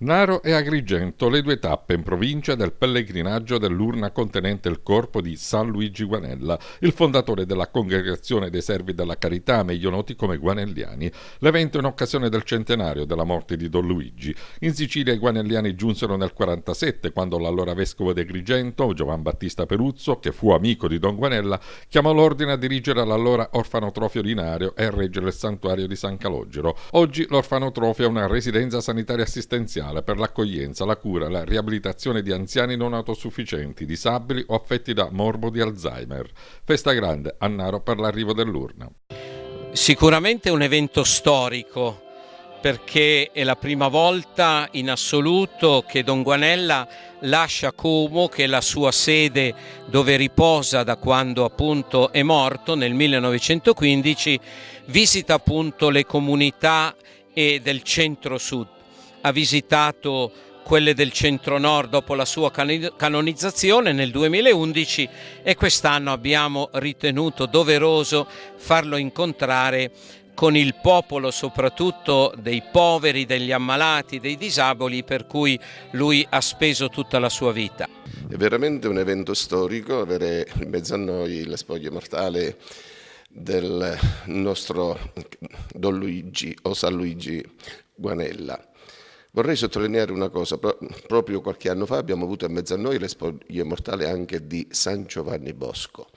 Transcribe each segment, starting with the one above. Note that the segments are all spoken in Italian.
Naro e Agrigento, le due tappe in provincia del pellegrinaggio dell'urna contenente il corpo di San Luigi Guanella, il fondatore della Congregazione dei Servi della Carità, meglio noti come Guanelliani. L'evento in occasione del centenario della morte di Don Luigi. In Sicilia i Guanelliani giunsero nel 47, quando l'allora vescovo di Agrigento, Giovan Battista Peruzzo, che fu amico di Don Guanella, chiamò l'ordine a dirigere l'allora orfanotrofio di Nario e a reggere il santuario di San Calogero. Oggi l'orfanotrofio è una residenza sanitaria assistenziale per l'accoglienza, la cura e la riabilitazione di anziani non autosufficienti, disabili o affetti da morbo di Alzheimer. Festa grande a Naro per l'arrivo dell'urna. Sicuramente un evento storico, perché è la prima volta in assoluto che Don Guanella lascia Como, che è la sua sede dove riposa da quando appunto è morto nel 1915, visita appunto le comunità del centro-sud. Ha visitato quelle del centro-nord dopo la sua canonizzazione nel 2011 e quest'anno abbiamo ritenuto doveroso farlo incontrare con il popolo, soprattutto dei poveri, degli ammalati, dei disabili, per cui lui ha speso tutta la sua vita. È veramente un evento storico avere in mezzo a noi la spoglia mortale del nostro Don Luigi o San Luigi Guanella. Vorrei sottolineare una cosa, proprio qualche anno fa abbiamo avuto in mezzo a noi le spoglie mortali anche di San Giovanni Bosco,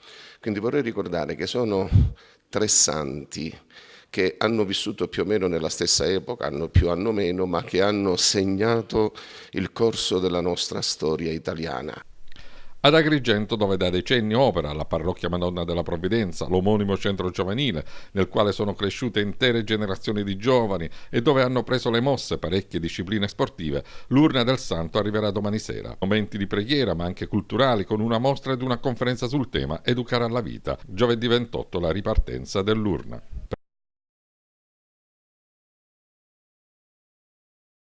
quindi vorrei ricordare che sono tre santi che hanno vissuto più o meno nella stessa epoca, hanno più, hanno meno, ma che hanno segnato il corso della nostra storia italiana. Ad Agrigento, dove da decenni opera la Parrocchia Madonna della Provvidenza, l'omonimo centro giovanile, nel quale sono cresciute intere generazioni di giovani e dove hanno preso le mosse parecchie discipline sportive, l'urna del Santo arriverà domani sera. Momenti di preghiera, ma anche culturali, con una mostra ed una conferenza sul tema Educare alla vita. Giovedì 28 la ripartenza dell'urna.